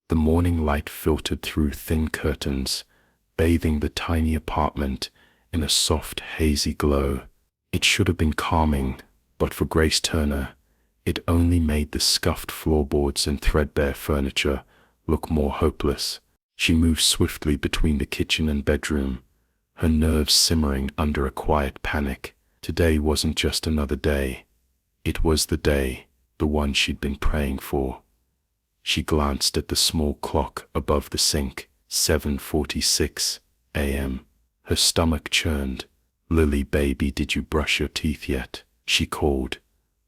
The morning light filtered through thin curtains, bathing the tiny apartment in a soft, hazy glow. It should have been calming, but for Grace Turner, it only made the scuffed floorboards and threadbare furniture look more hopeless. She moved swiftly between the kitchen and bedroom, her nerves simmering under a quiet panic. Today wasn't just another day. It was the day, the one she'd been praying for. She glanced at the small clock above the sink, 7:46 a.m. Her stomach churned. "Lily, baby, did you brush your teeth yet?" she called,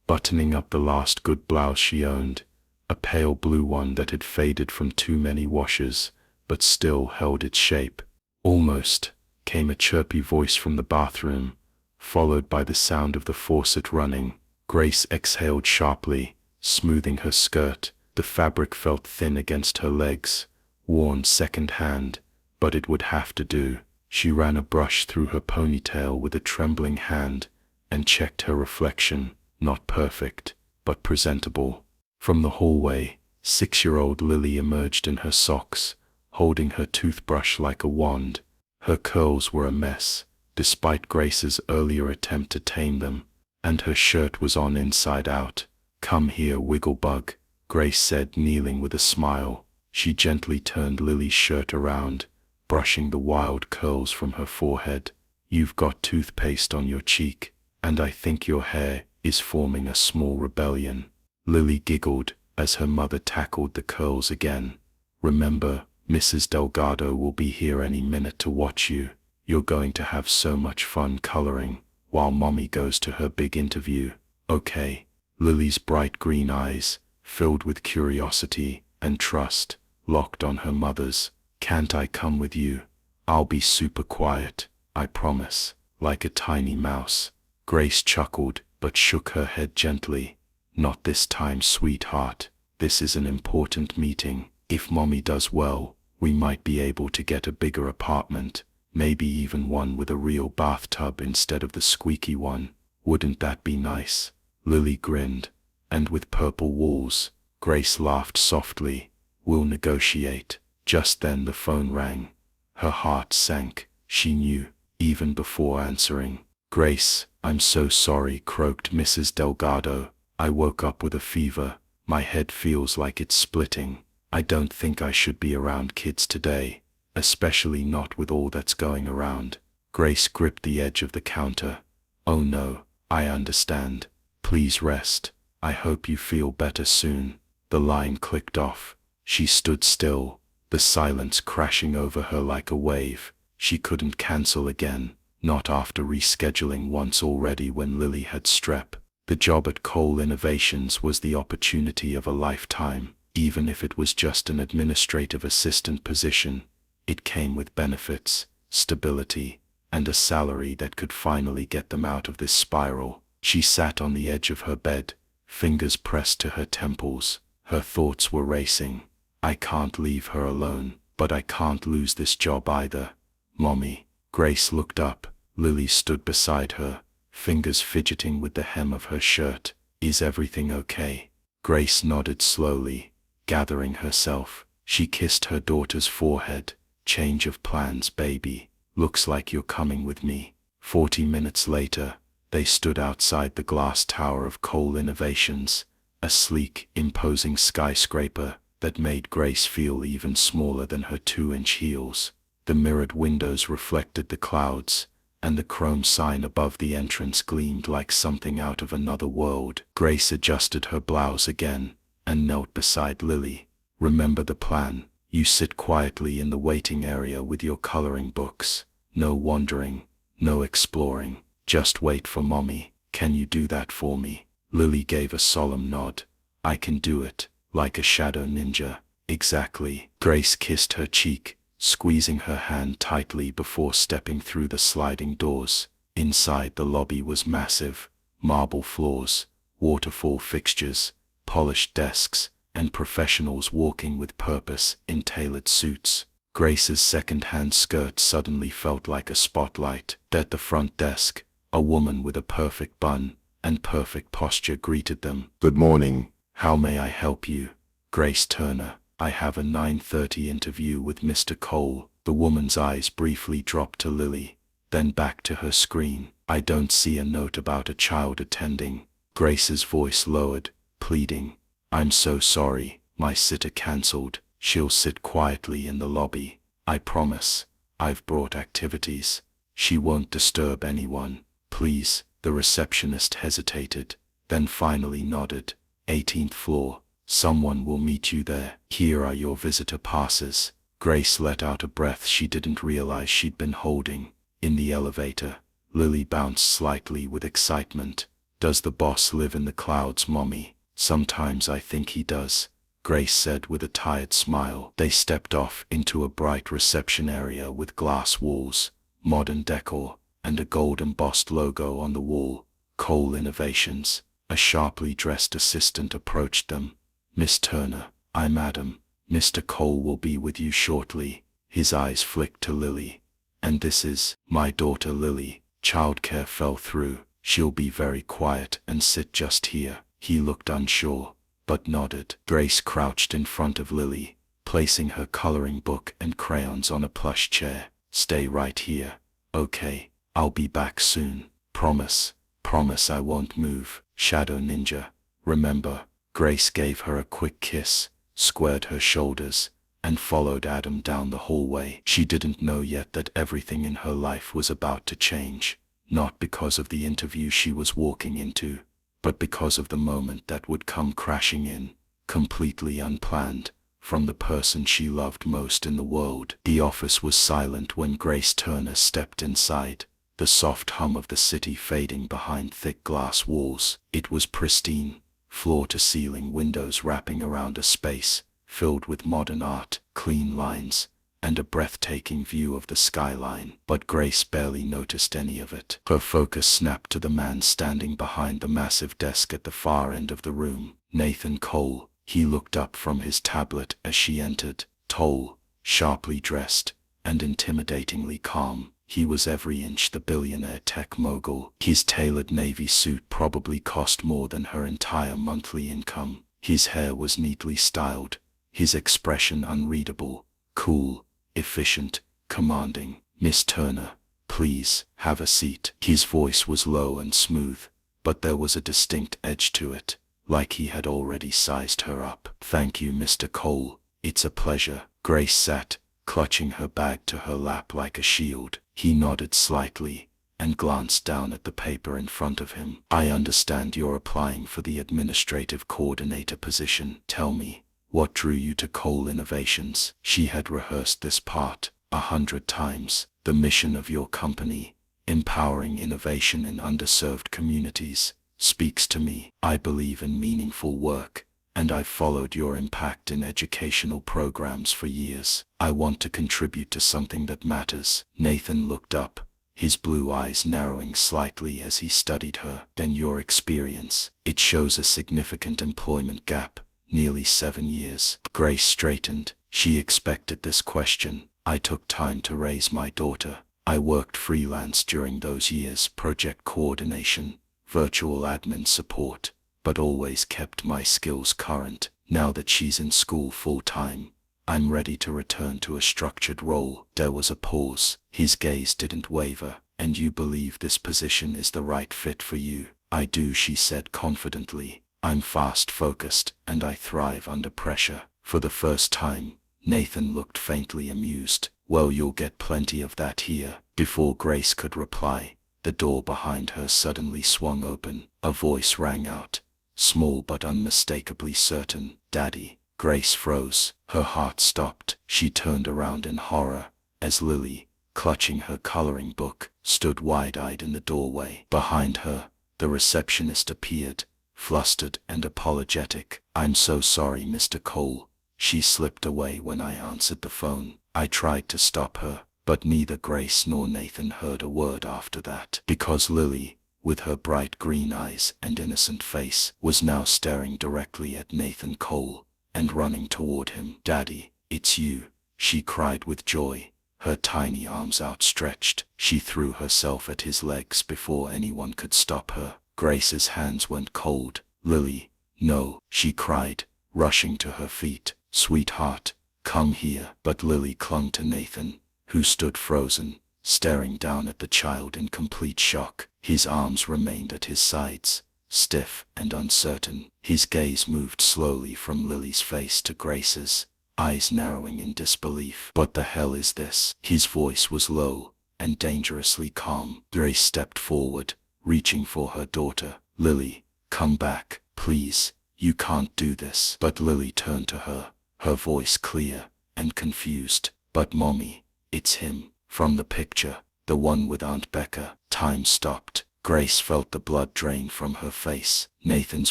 buttoning up the last good blouse she owned, a pale blue one that had faded from too many washes, but still held its shape. "Almost," came a chirpy voice from the bathroom, followed by the sound of the faucet running. Grace exhaled sharply, smoothing her skirt. The fabric felt thin against her legs, worn second-hand, but it would have to do. She ran a brush through her ponytail with a trembling hand and checked her reflection. Not perfect, but presentable. From the hallway, 6-year-old Lily emerged in her socks, holding her toothbrush like a wand. Her curls were a mess, despite Grace's earlier attempt to tame them, and her shirt was on inside out. "Come here, Wigglebug," Grace said, kneeling with a smile. She gently turned Lily's shirt around, brushing the wild curls from her forehead. "You've got toothpaste on your cheek, and I think your hair is forming a small rebellion." Lily giggled as her mother tackled the curls again. "Remember, Mrs. Delgado will be here any minute to watch you. You're going to have so much fun coloring while Mommy goes to her big interview." "Okay." Lily's bright green eyes, filled with curiosity and trust, locked on her mother's. "Can't I come with you? I'll be super quiet, I promise, like a tiny mouse." Grace chuckled, but shook her head gently. "Not this time, sweetheart. This is an important meeting. If Mommy does well, we might be able to get a bigger apartment, maybe even one with a real bathtub instead of the squeaky one. Wouldn't that be nice?" Lily grinned. "And with purple walls." Grace laughed softly. "We'll negotiate." Just then the phone rang. Her heart sank. She knew, even before answering. "Grace, I'm so sorry," croaked Mrs. Delgado. "I woke up with a fever. My head feels like it's splitting. I don't think I should be around kids today, especially not with all that's going around." Grace gripped the edge of the counter. "Oh no, I understand. Please rest. I hope you feel better soon." The line clicked off. She stood still, the silence crashing over her like a wave. She couldn't cancel again, not after rescheduling once already when Lily had strep. The job at Cole Innovations was the opportunity of a lifetime. Even if it was just an administrative assistant position, it came with benefits, stability, and a salary that could finally get them out of this spiral. She sat on the edge of her bed, fingers pressed to her temples. Her thoughts were racing. "I can't leave her alone, but I can't lose this job either. Mommy." Grace looked up. Lily stood beside her, fingers fidgeting with the hem of her shirt. "Is everything okay?" Grace nodded slowly, gathering herself. She kissed her daughter's forehead. "Change of plans, baby. Looks like you're coming with me." 40 minutes later, they stood outside the glass tower of Cole Innovations, a sleek, imposing skyscraper that made Grace feel even smaller than her 2-inch heels. The mirrored windows reflected the clouds, and the chrome sign above the entrance gleamed like something out of another world. Grace adjusted her blouse again and knelt beside Lily. "Remember the plan. You sit quietly in the waiting area with your coloring books. No wandering, no exploring. Just wait for Mommy. Can you do that for me?" Lily gave a solemn nod. "I can do it, like a shadow ninja." "Exactly." Grace kissed her cheek, squeezing her hand tightly before stepping through the sliding doors. Inside, the lobby was massive. Marble floors, waterfall fixtures, polished desks, and professionals walking with purpose in tailored suits. Grace's second-hand skirt suddenly felt like a spotlight. At the front desk, a woman with a perfect bun and perfect posture greeted them. "Good morning. How may I help you?" "Grace Turner," I have a 9:30 interview with Mr. Cole. The woman's eyes briefly dropped to Lily, then back to her screen. I don't see a note about a child attending. Grace's voice lowered, pleading. I'm so sorry, my sitter cancelled. She'll sit quietly in the lobby. I promise. I've brought activities. She won't disturb anyone. Please. The receptionist hesitated, then finally nodded. 18th floor. Someone will meet you there. Here are your visitor passes. Grace let out a breath she didn't realize she'd been holding. In the elevator, Lily bounced slightly with excitement. Does the boss live in the clouds, Mommy? Sometimes I think he does, Grace said with a tired smile. They stepped off into a bright reception area with glass walls, modern decor, and a gold-embossed logo on the wall. Cole Innovations. A sharply dressed assistant approached them. Miss Turner, I'm Adam. Mr. Cole will be with you shortly. His eyes flicked to Lily. And this is my daughter Lily. Childcare fell through. She'll be very quiet and sit just here. He looked unsure, but nodded. Grace crouched in front of Lily, placing her coloring book and crayons on a plush chair. Stay right here. Okay, I'll be back soon. Promise. Promise I won't move. Shadow Ninja. Remember. Grace gave her a quick kiss, squared her shoulders, and followed Adam down the hallway. She didn't know yet that everything in her life was about to change, not because of the interview she was walking into, but because of the moment that would come crashing in, completely unplanned, from the person she loved most in the world. The office was silent when Grace Turner stepped inside, the soft hum of the city fading behind thick glass walls. It was pristine, floor-to-ceiling windows wrapping around a space filled with modern art, clean lines, and a breathtaking view of the skyline. But Grace barely noticed any of it. Her focus snapped to the man standing behind the massive desk at the far end of the room. Nathan Cole. He looked up from his tablet as she entered, tall, sharply dressed, and intimidatingly calm. He was every inch the billionaire tech mogul. His tailored navy suit probably cost more than her entire monthly income. His hair was neatly styled, his expression unreadable, cool, efficient, commanding. Miss Turner, please, have a seat. His voice was low and smooth, but there was a distinct edge to it, like he had already sized her up. Thank you, Mr. Cole. It's a pleasure. Grace sat, clutching her bag to her lap like a shield. He nodded slightly and glanced down at the paper in front of him. I understand you're applying for the administrative coordinator position. Tell me, what drew you to Cole Innovations? She had rehearsed this part 100 times. The mission of your company, empowering innovation in underserved communities, speaks to me. I believe in meaningful work, and I've followed your impact in educational programs for years. I want to contribute to something that matters. Nathan looked up, his blue eyes narrowing slightly as he studied her. Then your experience. It shows a significant employment gap, nearly 7 years. Grace straightened. She expected this question. I took time to raise my daughter. I worked freelance during those years, project coordination, virtual admin support, but always kept my skills current. Now that she's in school full-time, I'm ready to return to a structured role. There was a pause. His gaze didn't waver. And you believe this position is the right fit for you? I do, she said confidently. I'm fast-focused, and I thrive under pressure. For the first time, Nathan looked faintly amused. Well, you'll get plenty of that here. Before Grace could reply, the door behind her suddenly swung open. A voice rang out, small but unmistakably certain. Daddy. Grace froze. Her heart stopped. She turned around in horror, as Lily, clutching her coloring book, stood wide-eyed in the doorway. Behind her, the receptionist appeared, flustered and apologetic. I'm so sorry, Mr. Cole. She slipped away when I answered the phone. I tried to stop her, but neither Grace nor Nathan heard a word after that, because Lily, with her bright green eyes and innocent face, was now staring directly at Nathan Cole and running toward him. Daddy, it's you, she cried with joy, her tiny arms outstretched. She threw herself at his legs before anyone could stop her. Grace's hands went cold. Lily, no, she cried, rushing to her feet. "Sweetheart, come here." But Lily clung to Nathan, who stood frozen, staring down at the child in complete shock. His arms remained at his sides, stiff and uncertain. His gaze moved slowly from Lily's face to Grace's, eyes narrowing in disbelief. "What the hell is this?" His voice was low and dangerously calm. Grace stepped forward, reaching for her daughter. "Lily, come back, please. You can't do this." But Lily turned to her, her voice clear and confused. "But Mommy, it's him, from the picture, the one with Aunt Becca." Time stopped. Grace felt the blood drain from her face. Nathan's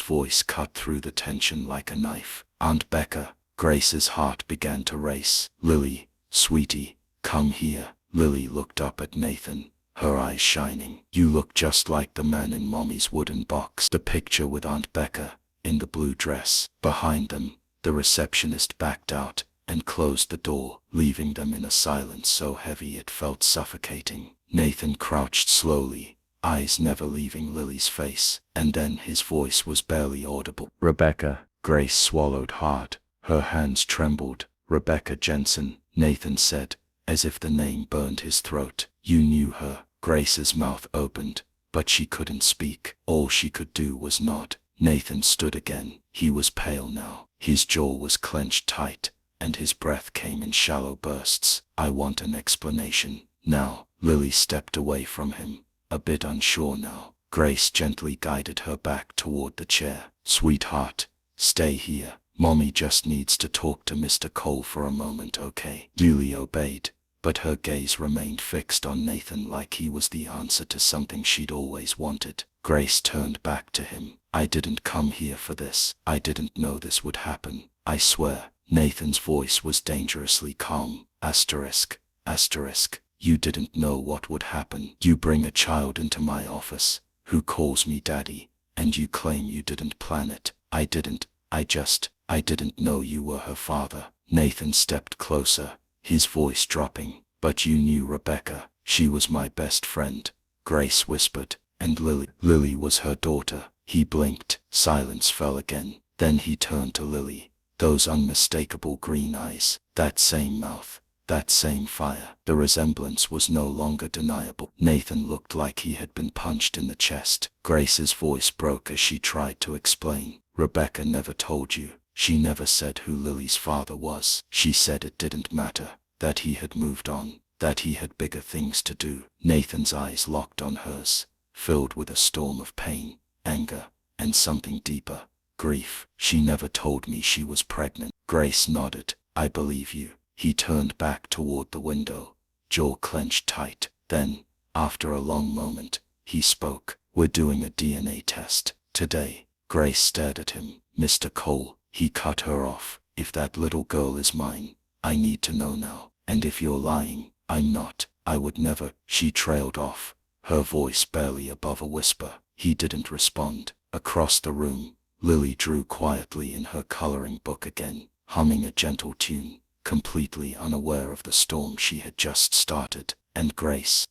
voice cut through the tension like a knife. "Aunt Becca." Grace's heart began to race. "Lily, sweetie, come here." Lily looked up at Nathan, her eyes shining. "You look just like the man in Mommy's wooden box." The picture with Aunt Becca, in the blue dress. Behind them, the receptionist backed out and closed the door, leaving them in a silence so heavy it felt suffocating. Nathan crouched slowly, eyes never leaving Lily's face, and then his voice was barely audible. "Rebecca." Grace swallowed hard. Her hands trembled. "Rebecca Jensen," Nathan said, as if the name burned his throat. "You knew her." Grace's mouth opened, but she couldn't speak. All she could do was nod. Nathan stood again. He was pale now. His jaw was clenched tight, and his breath came in shallow bursts. "I want an explanation now." Lily stepped away from him, a bit unsure now. Grace gently guided her back toward the chair. "Sweetheart, stay here. Mommy just needs to talk to Mr. Cole for a moment, okay?" Lily obeyed, but her gaze remained fixed on Nathan like he was the answer to something she'd always wanted. Grace turned back to him. "I didn't come here for this. I didn't know this would happen. I swear." Nathan's voice was dangerously calm. Asterisk, asterisk. "You didn't know what would happen. You bring a child into my office, who calls me daddy, and you claim you didn't plan it." "I didn't. I didn't know you were her father." Nathan stepped closer, his voice dropping. "But you knew Rebecca. She was my best friend," Grace whispered. "And Lily was her daughter." He blinked. Silence fell again. Then he turned to Lily. Those unmistakable green eyes, that same mouth, that same fire. The resemblance was no longer deniable. Nathan looked like he had been punched in the chest. Grace's voice broke as she tried to explain. "Rebecca never told you. She never said who Lily's father was. She said it didn't matter, that he had moved on, that he had bigger things to do." Nathan's eyes locked on hers, filled with a storm of pain, anger, and something deeper, grief. "She never told me she was pregnant." Grace nodded. "I believe you." He turned back toward the window, jaw clenched tight. Then, after a long moment, he spoke. "We're doing a DNA test today." Grace stared at him. "Mr. Cole," he cut her off. "If that little girl is mine, I need to know now. And if you're lying, I'm not. I would never." She trailed off, her voice barely above a whisper. He didn't respond. Across the room, Lily drew quietly in her coloring book again, humming a gentle tune, completely unaware of the storm she had just started. And Grace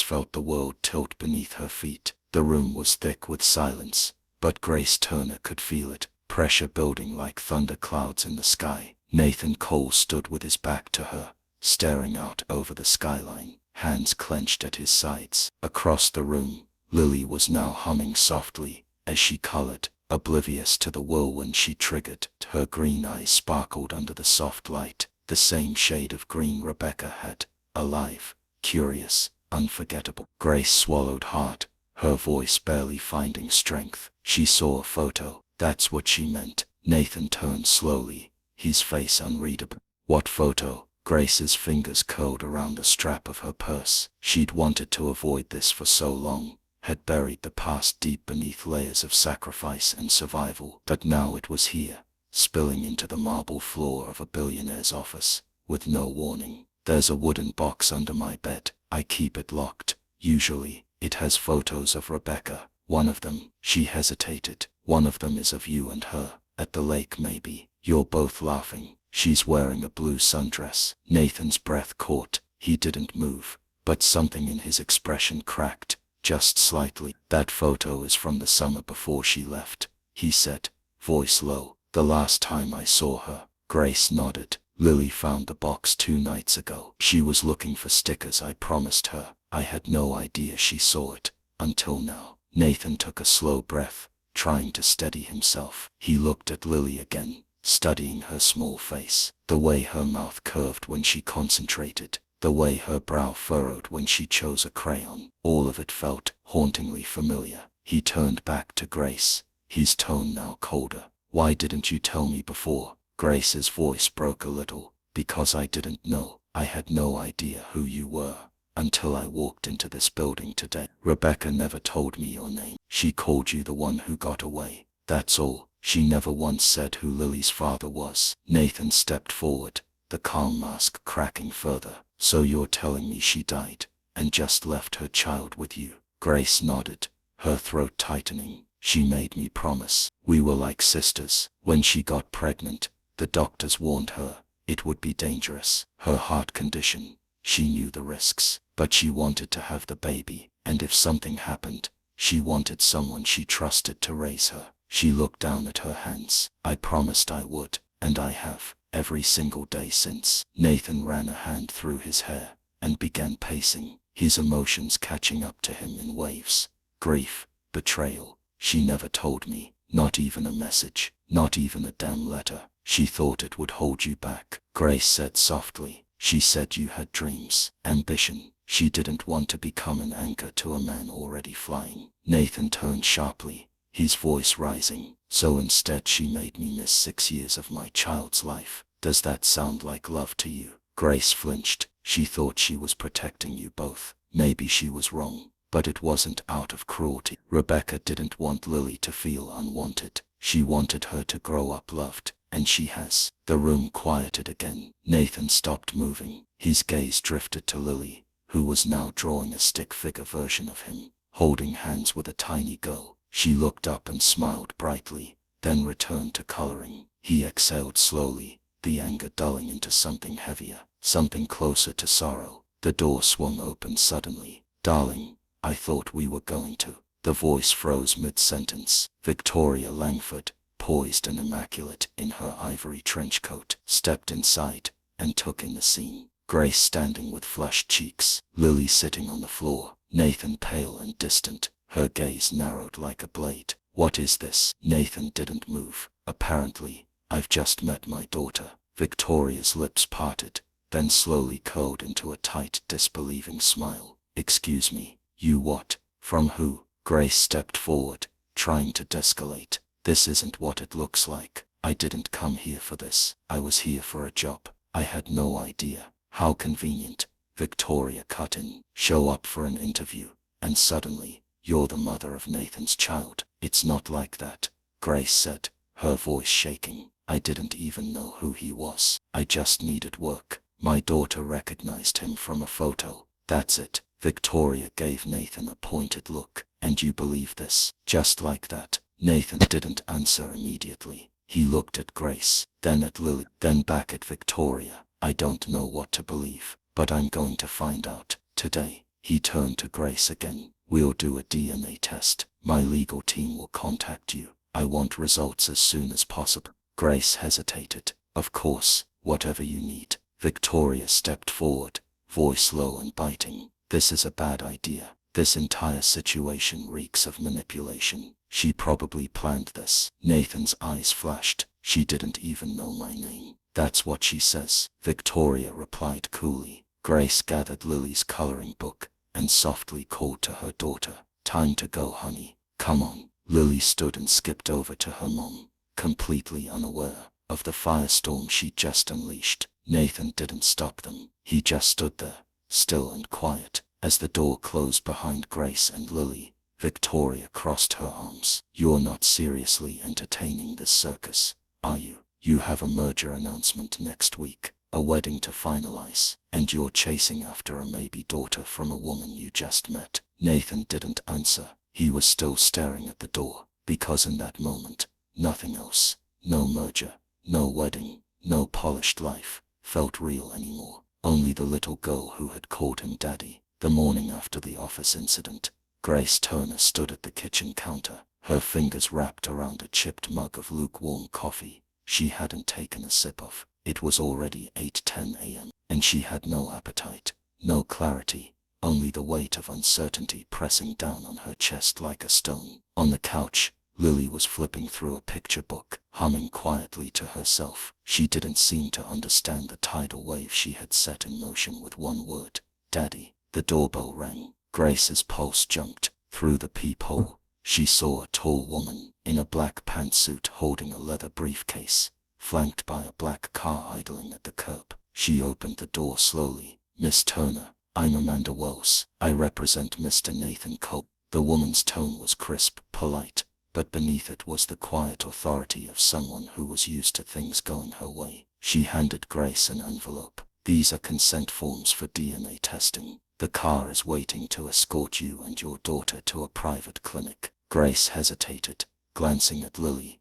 felt the world tilt beneath her feet. The room was thick with silence, but Grace Turner could feel it, pressure building like thunder clouds in the sky. Nathan Cole stood with his back to her, staring out over the skyline, hands clenched at his sides. Across the room, Lily was now humming softly, as she colored, oblivious to the whirlwind she triggered. Her green eyes sparkled under the soft light, the same shade of green Rebecca had, alive, curious, unforgettable. Grace swallowed hard, her voice barely finding strength. She saw a photo. That's what she meant. Nathan turned slowly, his face unreadable. What photo? Grace's fingers curled around the strap of her purse. She'd wanted to avoid this for so long, had buried the past deep beneath layers of sacrifice and survival. But now it was here, spilling into the marble floor of a billionaire's office, with no warning. "There's a wooden box under my bed. I keep it locked. Usually, it has photos of Rebecca. One of them," she hesitated, "one of them is of you and her, at the lake maybe. You're both laughing. She's wearing a blue sundress." Nathan's breath caught. He didn't move, but something in his expression cracked, just slightly. "That photo is from the summer before she left," he said, voice low. "The last time I saw her." Grace nodded. Lily found the box 2 nights ago. She was looking for stickers I promised her. I had no idea she saw it, until now. Nathan took a slow breath, trying to steady himself. He looked at Lily again, studying her small face, the way her mouth curved when she concentrated, the way her brow furrowed when she chose a crayon. All of it felt hauntingly familiar. He turned back to Grace, his tone now colder. "Why didn't you tell me before?" Grace's voice broke a little. "Because I didn't know. I had no idea who you were until I walked into this building today. Rebecca never told me your name. She called you the one who got away. That's all. She never once said who Lily's father was." Nathan stepped forward, the calm mask cracking further. "So you're telling me she died, and just left her child with you?" Grace nodded, her throat tightening. "She made me promise. We were like sisters. When she got pregnant, the doctors warned her it would be dangerous. Her heart condition. She knew the risks, but she wanted to have the baby, and if something happened, she wanted someone she trusted to raise her." She looked down at her hands. "I promised I would, and I have, every single day since." Nathan ran a hand through his hair and began pacing, his emotions catching up to him in waves. Grief, betrayal. "She never told me, not even a message, not even a damn letter. She thought it would hold you back," Grace said softly. "She said you had dreams, ambition. She didn't want to become an anchor to a man already flying." Nathan turned sharply, his voice rising. "So instead she made me miss 6 years of my child's life. Does that sound like love to you?" Grace flinched. She thought she was protecting you both. Maybe she was wrong, but it wasn't out of cruelty. Rebecca didn't want Lily to feel unwanted. She wanted her to grow up loved, and she has. The room quieted again. Nathan stopped moving. His gaze drifted to Lily, who was now drawing a stick figure version of him, holding hands with a tiny girl. She looked up and smiled brightly, then returned to coloring. He exhaled slowly, the anger dulling into something heavier, something closer to sorrow. The door swung open suddenly. "Darling, I thought we were going to." The voice froze mid-sentence. Victoria Langford, poised and immaculate in her ivory trench coat, stepped inside and took in the scene. Grace standing with flushed cheeks, Lily sitting on the floor, Nathan pale and distant, her gaze narrowed like a blade. "What is this?" Nathan didn't move. "Apparently, I've just met my daughter." Victoria's lips parted, then slowly curled into a tight, disbelieving smile. "Excuse me, you what? From who?" Grace stepped forward, trying to de-escalate. "This isn't what it looks like. I didn't come here for this. I was here for a job. I had no idea." "How convenient," Victoria cut in. "Show up for an interview, and suddenly, you're the mother of Nathan's child." "It's not like that," Grace said, her voice shaking. "I didn't even know who he was. I just needed work. My daughter recognized him from a photo. That's it." Victoria gave Nathan a pointed look. "And you believe this?" Just like that. Nathan didn't answer immediately. He looked at Grace, then at Lily, then back at Victoria. "I don't know what to believe, but I'm going to find out today." He turned to Grace again. "We'll do a DNA test. My legal team will contact you. I want results as soon as possible." Grace hesitated. "Of course, whatever you need." Victoria stepped forward, voice low and biting. "This is a bad idea. This entire situation reeks of manipulation. She probably planned this." Nathan's eyes flashed. "She didn't even know my name." "That's what she says," Victoria replied coolly. Grace gathered Lily's coloring book and softly called to her daughter. "Time to go, honey. Come on." Lily stood and skipped over to her mom, completely unaware of the firestorm she'd just unleashed. Nathan didn't stop them. He just stood there, still and quiet. As the door closed behind Grace and Lily, Victoria crossed her arms. "You're not seriously entertaining this circus, are you? You have a merger announcement next week, a wedding to finalize, and you're chasing after a maybe daughter from a woman you just met." Nathan didn't answer. He was still staring at the door, because in that moment, nothing else, no merger, no wedding, no polished life, felt real anymore. Only the little girl who had called him daddy. The morning after the office incident, Grace Turner stood at the kitchen counter, her fingers wrapped around a chipped mug of lukewarm coffee. she hadn't taken a sip of. It was already 8:10 a.m., and she had no appetite, no clarity, only the weight of uncertainty pressing down on her chest like a stone. On the couch, Lily was flipping through a picture book, humming quietly to herself. She didn't seem to understand the tidal wave she had set in motion with one word: Daddy. The doorbell rang. Grace's pulse jumped. Through the peephole, she saw a tall woman in a black pantsuit holding a leather briefcase, flanked by a black car idling at the curb. She opened the door slowly. "Miss Turner, I'm Amanda Wells. I represent Mr. Nathan Cole." The woman's tone was crisp, polite, but beneath it was the quiet authority of someone who was used to things going her way. She handed Grace an envelope. "These are consent forms for DNA testing. The car is waiting to escort you and your daughter to a private clinic." Grace hesitated, glancing at Lily.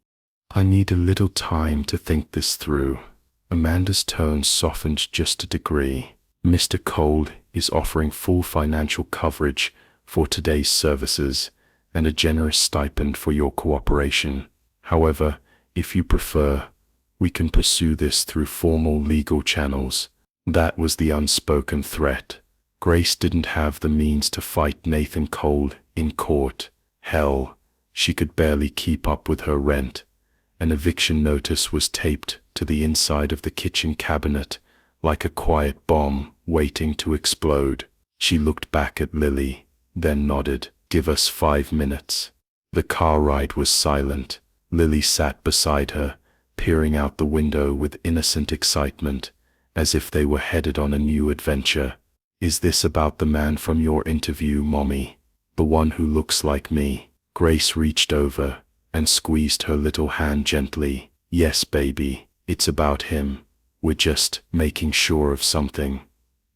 I need a little time to think this through. Amanda's tone softened just a degree. Mr. Cole is offering full financial coverage for today's services and a generous stipend for your cooperation. However, if you prefer, we can pursue this through formal legal channels. That was the unspoken threat. Grace didn't have the means to fight Nathan Cole in court. Hell, she could barely keep up with her rent. An eviction notice was taped to the inside of the kitchen cabinet, like a quiet bomb waiting to explode. She looked back at Lily, then nodded. "Give us 5 minutes." The car ride was silent. Lily sat beside her, peering out the window with innocent excitement, as if they were headed on a new adventure. "Is this about the man from your interview, Mommy? The one who looks like me?" Grace reached over and squeezed her little hand gently. "Yes, baby, it's about him. We're just making sure of something."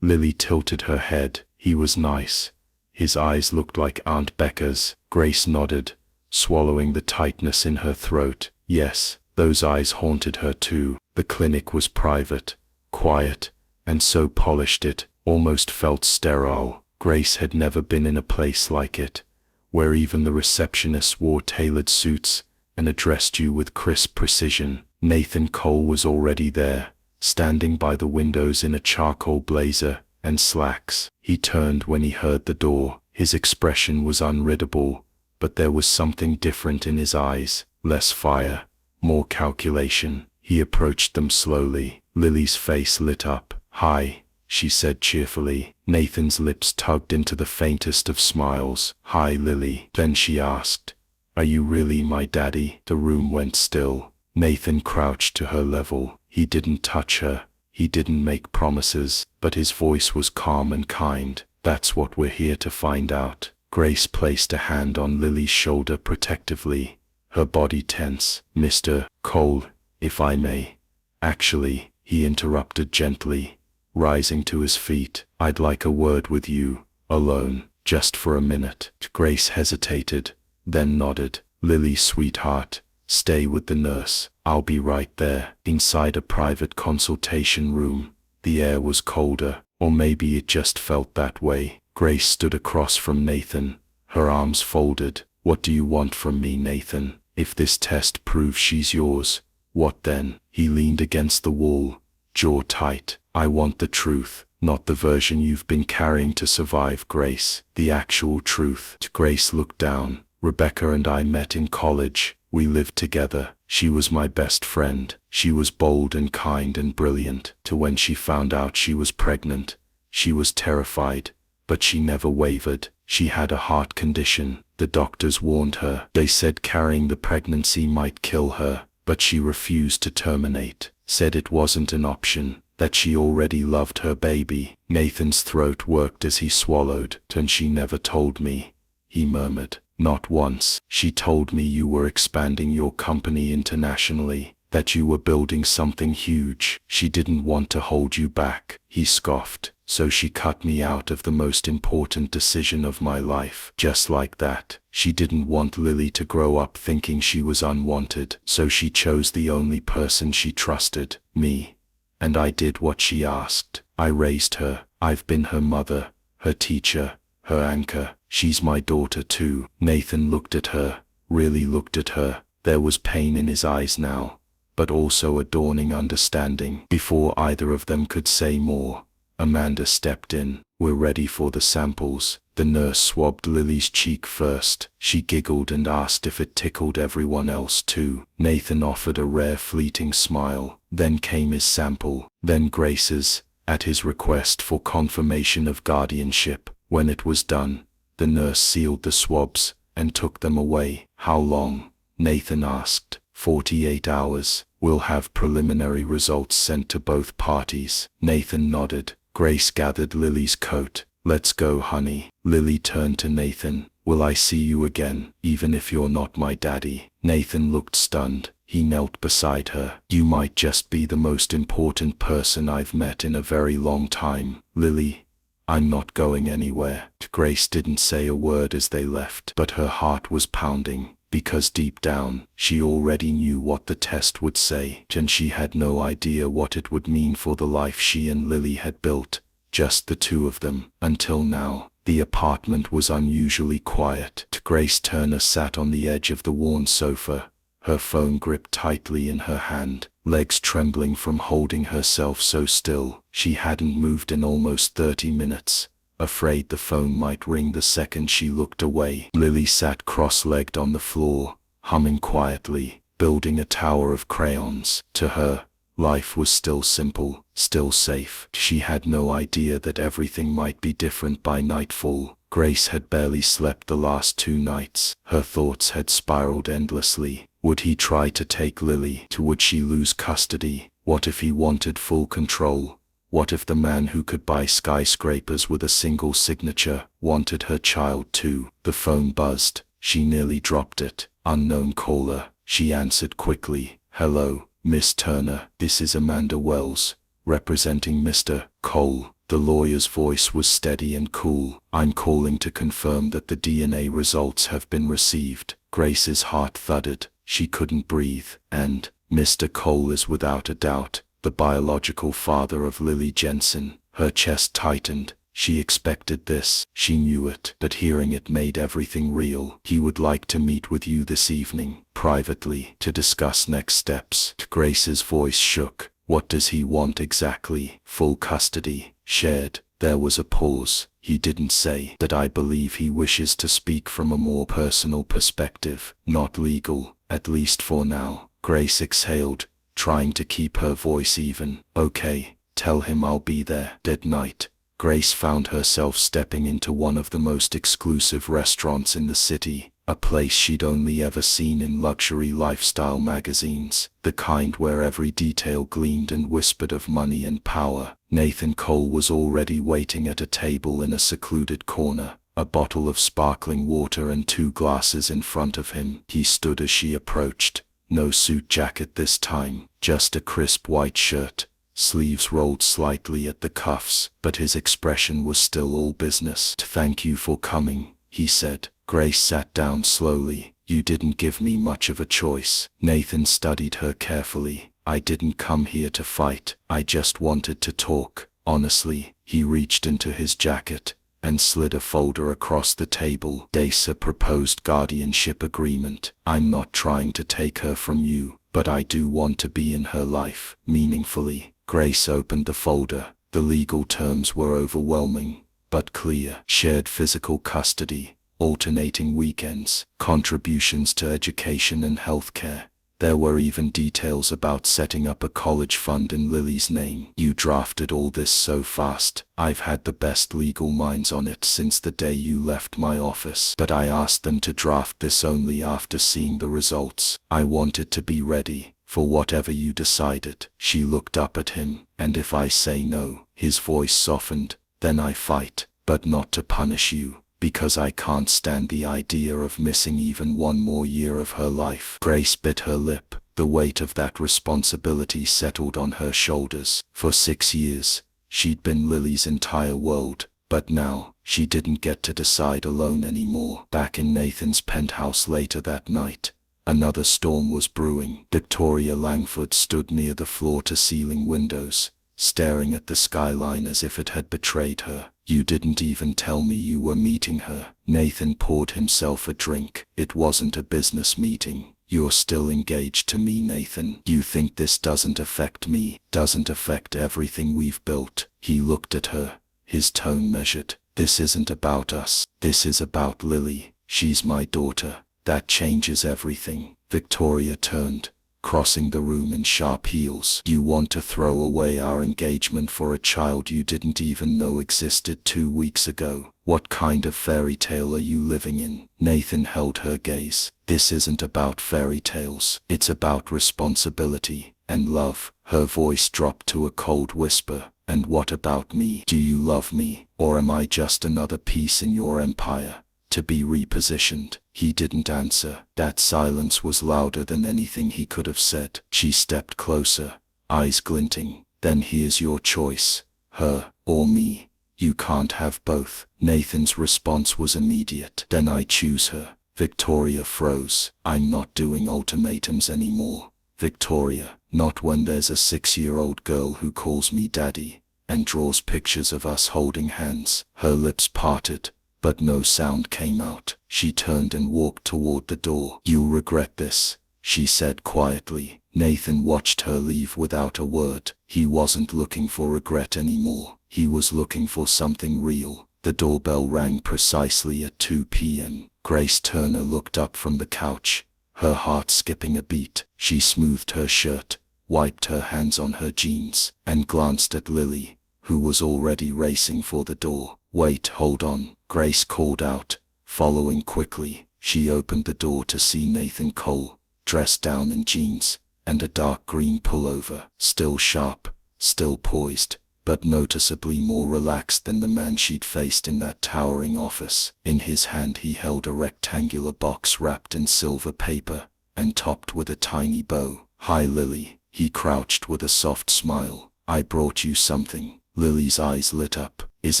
Lily tilted her head. "He was nice. His eyes looked like Aunt Becca's." Grace nodded, swallowing the tightness in her throat. Yes, those eyes haunted her too. The clinic was private, quiet, and so polished it almost felt sterile. Grace had never been in a place like it, where even the receptionists wore tailored suits and addressed you with crisp precision. Nathan Cole was already there, standing by the windows in a charcoal blazer and slacks. He turned when he heard the door. His expression was unreadable, but there was something different in his eyes, less fire, more calculation. He approached them slowly. Lily's face lit up. "Hi," she said cheerfully. Nathan's lips tugged into the faintest of smiles. "Hi, Lily." Then she asked, "Are you really my daddy?" The room went still. Nathan crouched to her level. He didn't touch her. He didn't make promises, but his voice was calm and kind. "That's what we're here to find out." Grace placed a hand on Lily's shoulder protectively, her body tense. "Mr. Cole, if I may." "Actually," he interrupted gently, rising to his feet, "I'd like a word with you, alone, just for a minute." Grace hesitated, then nodded. "Lily, sweetheart, stay with the nurse. I'll be right there." Inside a private consultation room, the air was colder, or maybe it just felt that way. Grace stood across from Nathan, her arms folded. "What do you want from me, Nathan? If this test proves she's yours, what then?" He leaned against the wall, jaw tight. "I want the truth, not the version you've been carrying to survive, Grace. The actual truth." Grace looked down. "Rebecca and I met in college. We lived together. She was my best friend. She was bold and kind and brilliant. When she found out she was pregnant, she was terrified, but she never wavered. She had a heart condition. The doctors warned her. They said carrying the pregnancy might kill her, but she refused to terminate. Said it wasn't an option, that she already loved her baby." Nathan's throat worked as he swallowed. "And she never told me," he murmured. "Not once. She told me you were expanding your company internationally, that you were building something huge. She didn't want to hold you back." He scoffed. "So she cut me out of the most important decision of my life. Just like that. She didn't want Lily to grow up thinking she was unwanted. So she chose the only person she trusted, me. And I did what she asked. I raised her. I've been her mother, her teacher, her anchor. She's my daughter too." Nathan looked at her, really looked at her. There was pain in his eyes now, but also a dawning understanding. Before either of them could say more, Amanda stepped in. "We're ready for the samples." The nurse swabbed Lily's cheek first. She giggled and asked if it tickled everyone else too. Nathan offered a rare fleeting smile. Then came his sample, then Grace's, at his request for confirmation of guardianship. When it was done, the nurse sealed the swabs and took them away. "How long?" Nathan asked. 48 hours. We'll have preliminary results sent to both parties." Nathan nodded. Grace gathered Lily's coat. "Let's go, honey." Lily turned to Nathan. "Will I see you again, even if you're not my daddy?" Nathan looked stunned. He knelt beside her. "You might just be the most important person I've met in a very long time, Lily. I'm not going anywhere." Grace didn't say a word as they left, but her heart was pounding, because deep down, she already knew what the test would say, and she had no idea what it would mean for the life she and Lily had built, just the two of them. Until now, the apartment was unusually quiet. Grace Turner sat on the edge of the worn sofa, her phone gripped tightly in her hand, legs trembling from holding herself so still. She hadn't moved in almost 30 minutes, afraid the phone might ring the second she looked away. Lily sat cross-legged on the floor, humming quietly, building a tower of crayons. To her, life was still simple, still safe. She had no idea that everything might be different by nightfall. Grace had barely slept the last 2 nights. Her thoughts had spiraled endlessly. Would he try to take Lily? Would she lose custody? What if he wanted full control? What if the man who could buy skyscrapers with a single signature wanted her child too? The phone buzzed. She nearly dropped it. Unknown caller. She answered quickly. "Hello, Miss Turner. This is Amanda Wells, representing Mr. Cole." The lawyer's voice was steady and cool. "I'm calling to confirm that the DNA results have been received." Grace's heart thudded. She couldn't breathe. "And Mr. Cole is without a doubt the biological father of Lily Jensen." Her chest tightened. She expected this. She knew it. But hearing it made everything real. "He would like to meet with you this evening, privately, to discuss next steps." Grace's voice shook. "What does he want exactly?" "Full custody, shared." There was a pause. "He didn't say that. I believe he wishes to speak from a more personal perspective, not legal, at least for now." Grace exhaled, trying to keep her voice even. "Okay, tell him I'll be there." That night, Grace found herself stepping into one of the most exclusive restaurants in the city, a place she'd only ever seen in luxury lifestyle magazines, the kind where every detail gleamed and whispered of money and power. Nathan Cole was already waiting at a table in a secluded corner, a bottle of sparkling water and 2 glasses in front of him. He stood as she approached. No suit jacket this time, just a crisp white shirt, sleeves rolled slightly at the cuffs, but his expression was still all business. "Thank you for coming," he said. Grace sat down slowly. "You didn't give me much of a choice." Nathan studied her carefully. "I didn't come here to fight. I just wanted to talk, honestly." He reached into his jacket and slid a folder across the table. "Dasa proposed guardianship agreement. I'm not trying to take her from you, but I do want to be in her life, meaningfully." Grace opened the folder. The legal terms were overwhelming, but clear. Shared physical custody, alternating weekends, contributions to education and healthcare. There were even details about setting up a college fund in Lily's name. "You drafted all this so fast. I've had the best legal minds on it since the day you left my office, but I asked them to draft this only after seeing the results. I wanted to be ready for whatever you decided." She looked up at him. "And if I say no?" His voice softened. "Then I fight, but not to punish you, because I can't stand the idea of missing even one more year of her life." Grace bit her lip. The weight of that responsibility settled on her shoulders. For 6 years, she'd been Lily's entire world, but now, she didn't get to decide alone anymore. Back in Nathan's penthouse later that night, another storm was brewing. Victoria Langford stood near the floor-to-ceiling windows, staring at the skyline as if it had betrayed her. "You didn't even tell me you were meeting her." Nathan poured himself a drink. "It wasn't a business meeting. You're still engaged to me, Nathan. You think this doesn't affect me, doesn't affect everything we've built. He looked at her, his tone measured. This isn't about us. This is about Lily. She's my daughter. That changes everything. Victoria turned, crossing the room in sharp heels. You want to throw away our engagement for a child you didn't even know existed 2 weeks ago? What kind of fairy tale are you living in? Nathan held her gaze. This isn't about fairy tales. It's about responsibility and love. Her voice dropped to a cold whisper. And what about me? Do you love me, or am I just another piece in your empire, to be repositioned? He didn't answer. That silence was louder than anything he could have said. She stepped closer, eyes glinting. Then here's your choice, her or me. You can't have both. Nathan's response was immediate. Then I choose her. Victoria froze. I'm not doing ultimatums anymore, Victoria. Not when there's a 6-year-old girl who calls me daddy and draws pictures of us holding hands. Her lips parted, but no sound came out. She turned and walked toward the door. You'll regret this, she said quietly. Nathan watched her leave without a word. He wasn't looking for regret anymore. He was looking for something real. The doorbell rang precisely at 2 p.m. Grace Turner looked up from the couch, her heart skipping a beat. She smoothed her shirt, wiped her hands on her jeans, and glanced at Lily, who was already racing for the door. Wait, hold on, Grace called out, following quickly. She opened the door to see Nathan Cole, dressed down in jeans and a dark green pullover, still sharp, still poised, but noticeably more relaxed than the man she'd faced in that towering office. In his hand he held a rectangular box wrapped in silver paper and topped with a tiny bow. Hi Lily, he crouched with a soft smile. I brought you something. Lily's eyes lit up. Is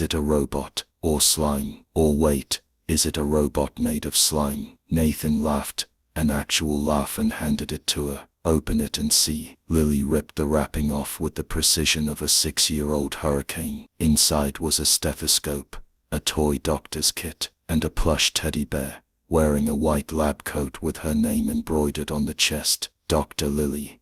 it a robot, or slime? Or wait, is it a robot made of slime? Nathan laughed, an actual laugh, and handed it to her. Open it and see. Lily ripped the wrapping off with the precision of a 6-year-old hurricane. Inside was a stethoscope, a toy doctor's kit, and a plush teddy bear, wearing a white lab coat with her name embroidered on the chest. Dr. Lily.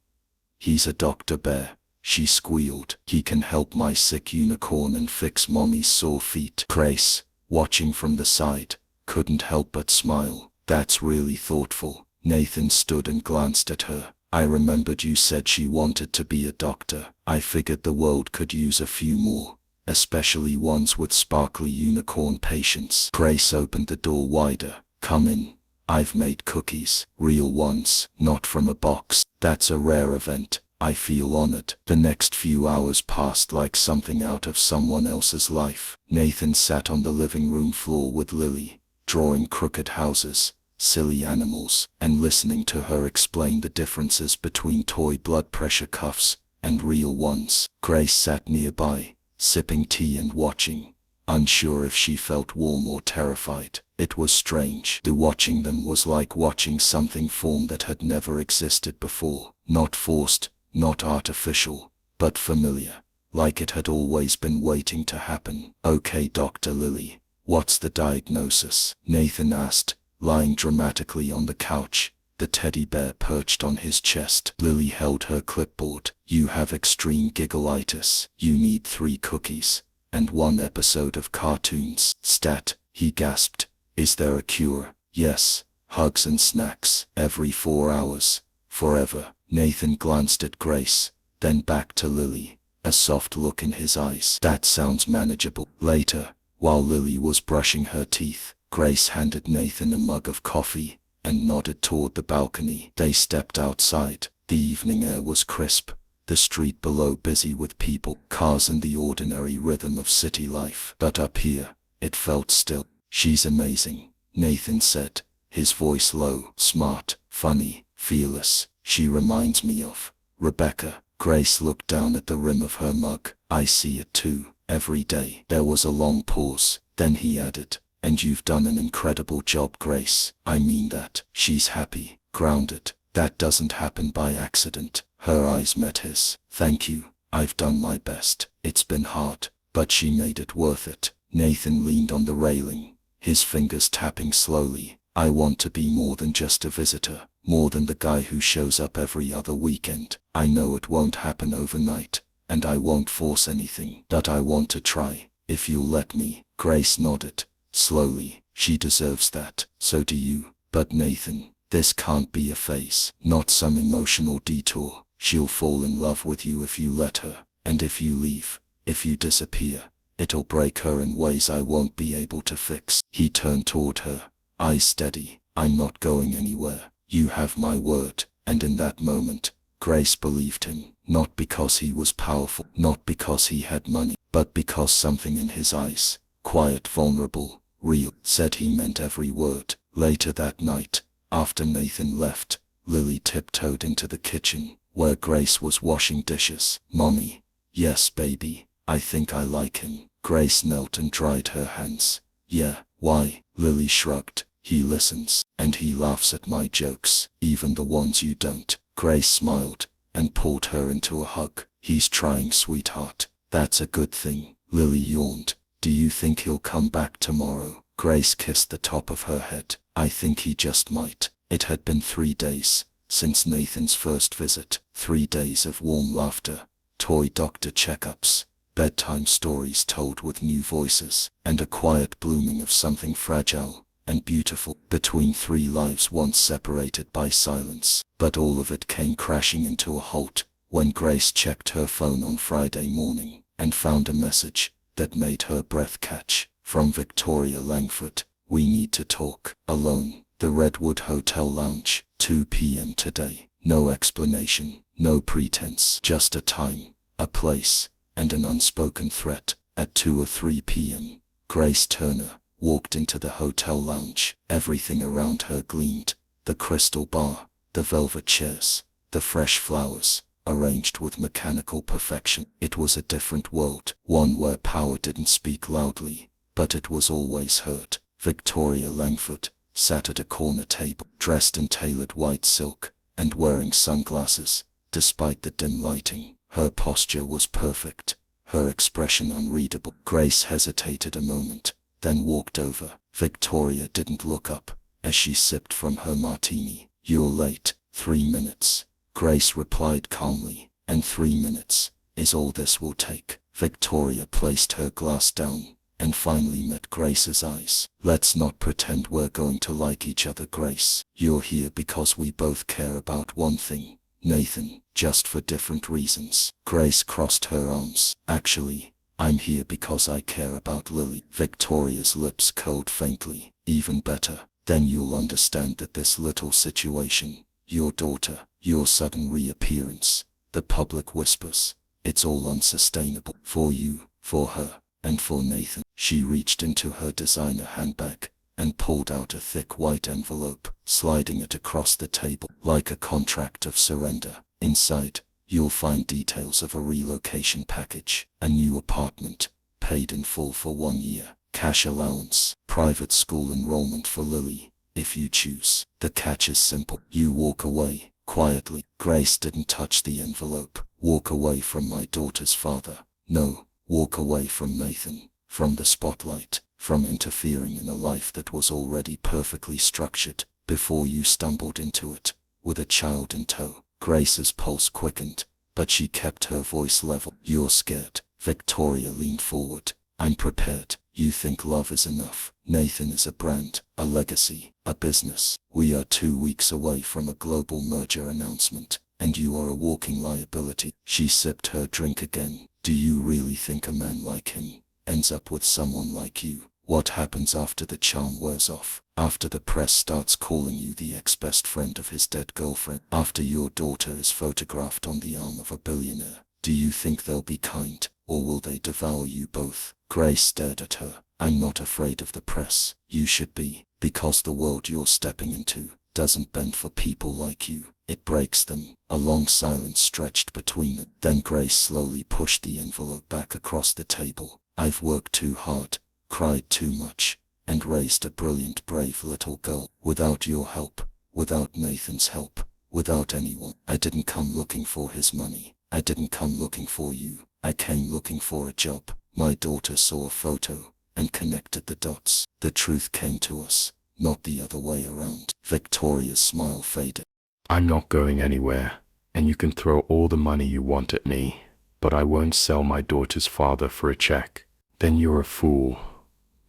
He's a Dr. Bear, she squealed. He can help my sick unicorn and fix mommy's sore feet. Grace, watching from the side, couldn't help but smile. That's really thoughtful. Nathan stood and glanced at her. I remembered you said she wanted to be a doctor. I figured the world could use a few more, especially ones with sparkly unicorn patients. Grace opened the door wider. Come in. I've made cookies. Real ones, not from a box. That's a rare event. I feel honored. The next few hours passed like something out of someone else's life. Nathan sat on the living room floor with Lily, drawing crooked houses, silly animals, and listening to her explain the differences between toy blood pressure cuffs and real ones. Grace sat nearby, sipping tea and watching, unsure if she felt warm or terrified. It was strange. The watching them was like watching something form that had never existed before. Not forced, not artificial, but familiar, like it had always been waiting to happen. Okay, Dr. Lily, what's the diagnosis? Nathan asked, lying dramatically on the couch, the teddy bear perched on his chest. Lily held her clipboard. You have extreme giggleitis. You need 3 cookies and 1 episode of cartoons. Stat, he gasped. Is there a cure? Yes, hugs and snacks, every 4 hours, forever. Nathan glanced at Grace, then back to Lily, a soft look in his eyes. That sounds manageable. Later, while Lily was brushing her teeth, Grace handed Nathan a mug of coffee and nodded toward the balcony. They stepped outside. The evening air was crisp, the street below busy with people, cars, and the ordinary rhythm of city life. But up here, it felt still. She's amazing, Nathan said, his voice low. Smart, funny, fearless. She reminds me of Rebecca. Grace looked down at the rim of her mug. I see it too, every day. There was a long pause. Then he added, and you've done an incredible job, Grace. I mean that. She's happy, grounded. That doesn't happen by accident. Her eyes met his. Thank you. I've done my best. It's been hard, but she made it worth it. Nathan leaned on the railing, his fingers tapping slowly. I want to be more than just a visitor, more than the guy who shows up every other weekend. I know it won't happen overnight, and I won't force anything, but I want to try, if you'll let me." Grace nodded, slowly. "She deserves that. So do you. But Nathan, this can't be a phase, not some emotional detour. She'll fall in love with you if you let her, and if you leave, if you disappear, it'll break her in ways I won't be able to fix." He turned toward her, eyes steady. "I'm not going anywhere. You have my word." And in that moment, Grace believed him, not because he was powerful, not because he had money, but because something in his eyes, quiet, vulnerable, real, said he meant every word. Later that night, after Nathan left, Lily tiptoed into the kitchen, where Grace was washing dishes. "Mommy." "Yes, baby, I think I like him." Grace knelt and dried her hands. "Yeah, why?" Lily shrugged. "He listens, and he laughs at my jokes, even the ones you don't." Grace smiled, and pulled her into a hug. "He's trying, sweetheart. That's a good thing." Lily yawned. "Do you think he'll come back tomorrow?" Grace kissed the top of her head. "I think he just might." It had been 3 days since Nathan's first visit. 3 days of warm laughter, toy doctor checkups, bedtime stories told with new voices, and a quiet blooming of something fragile and beautiful between 3 lives once separated by silence. But all of it came crashing into a halt when Grace checked her phone on Friday morning and found a message that made her breath catch. From Victoria Langford. "We need to talk. Alone. The Redwood Hotel Lounge. 2 p.m. today." No explanation, no pretense, just a time, a place, and an unspoken threat. At 2 or 3 p.m., Grace Turner walked into the hotel lounge. Everything around her gleamed. The crystal bar, the velvet chairs, the fresh flowers, arranged with mechanical perfection. It was a different world, one where power didn't speak loudly, but it was always heard. Victoria Langford sat at a corner table, dressed in tailored white silk, and wearing sunglasses. Despite the dim lighting, her posture was perfect, her expression unreadable. Grace hesitated a moment, then walked over. Victoria didn't look up as she sipped from her martini. "You're late." 3 minutes, Grace replied calmly. "And 3 minutes is all this will take." Victoria placed her glass down and finally met Grace's eyes. "Let's not pretend we're going to like each other, Grace. You're here because we both care about one thing, Nathan, just for different reasons." Grace crossed her arms. "Actually, I'm here because I care about Lily." Victoria's lips curled faintly. "Even better. Then you'll understand that this little situation, your daughter, your sudden reappearance, the public whispers, it's all unsustainable. For you, for her, and for Nathan." She reached into her designer handbag and pulled out a thick white envelope, sliding it across the table like a contract of surrender. "Inside, you'll find details of a relocation package, a new apartment, paid in full for 1 year, cash allowance, private school enrollment for Lily, if you choose. The catch is simple. You walk away, quietly." Grace didn't touch the envelope. "Walk away from my daughter's father. No, walk away from Nathan, from the spotlight, from interfering in a life that was already perfectly structured before you stumbled into it, with a child in tow." Grace's pulse quickened, but she kept her voice level. "You're scared." Victoria leaned forward. "I'm prepared. You think love is enough. Nathan is a brand, a legacy, a business. We are 2 weeks away from a global merger announcement, and you are a walking liability." She sipped her drink again. "Do you really think a man like him ends up with someone like you? What happens after the charm wears off? After the press starts calling you the ex-best friend of his dead girlfriend? After your daughter is photographed on the arm of a billionaire? Do you think they'll be kind, or will they devour you both?" Grace stared at her. "I'm not afraid of the press. You should be, because the world you're stepping into doesn't bend for people like you. It breaks them." A long silence stretched between them. Then Grace slowly pushed the envelope back across the table. "I've worked too hard, cried too much, and raised a brilliant, brave little girl. Without your help, without Nathan's help, without anyone. I didn't come looking for his money. I didn't come looking for you. I came looking for a job. My daughter saw a photo and connected the dots. The truth came to us, not the other way around." Victoria's smile faded. I'm not going anywhere, and you can throw all the money you want at me, but I won't sell my daughter's father for a check. Then you're a fool.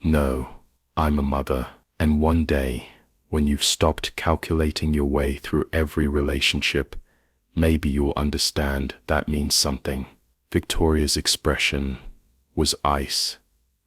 No, I'm a mother, and one day, when you've stopped calculating your way through every relationship, maybe you'll understand that means something. Victoria's expression was ice.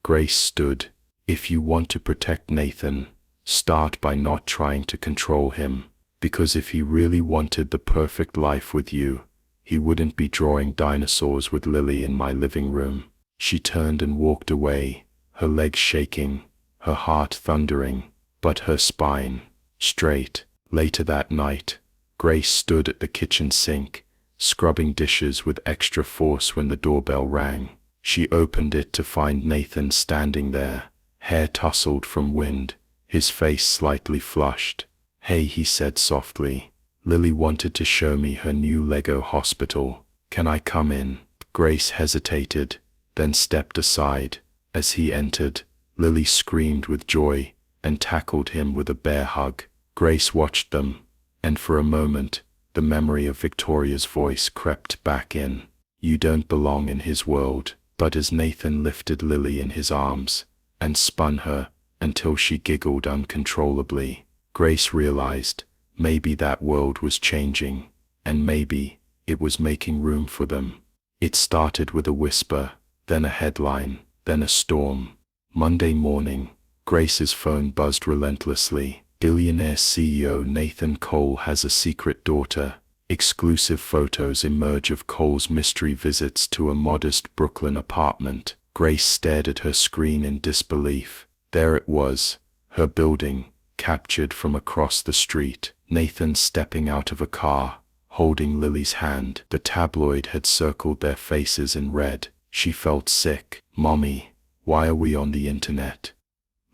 Grace stood. If you want to protect Nathan, start by not trying to control him, because if he really wanted the perfect life with you, he wouldn't be drawing dinosaurs with Lily in my living room. She turned and walked away, her legs shaking, her heart thundering, but her spine straight. Later that night, Grace stood at the kitchen sink, scrubbing dishes with extra force when the doorbell rang. She opened it to find Nathan standing there, hair tousled from wind, his face slightly flushed. "Hey," he said softly. "Lily wanted to show me her new Lego hospital. Can I come in?" Grace hesitated, then stepped aside. As he entered, Lily screamed with joy and tackled him with a bear hug. Grace watched them, and for a moment, the memory of Victoria's voice crept back in. "You don't belong in his world." But as Nathan lifted Lily in his arms and spun her until she giggled uncontrollably, Grace realized maybe that world was changing, and maybe it was making room for them. It started with a whisper, then a headline, then a storm. Monday morning, Grace's phone buzzed relentlessly. Billionaire CEO Nathan Cole has a secret daughter. Exclusive photos emerge of Cole's mystery visits to a modest Brooklyn apartment. Grace stared at her screen in disbelief. There it was, her building, captured from across the street. Nathan stepping out of a car, holding Lily's hand. The tabloid had circled their faces in red. She felt sick. "Mommy, why are we on the internet?"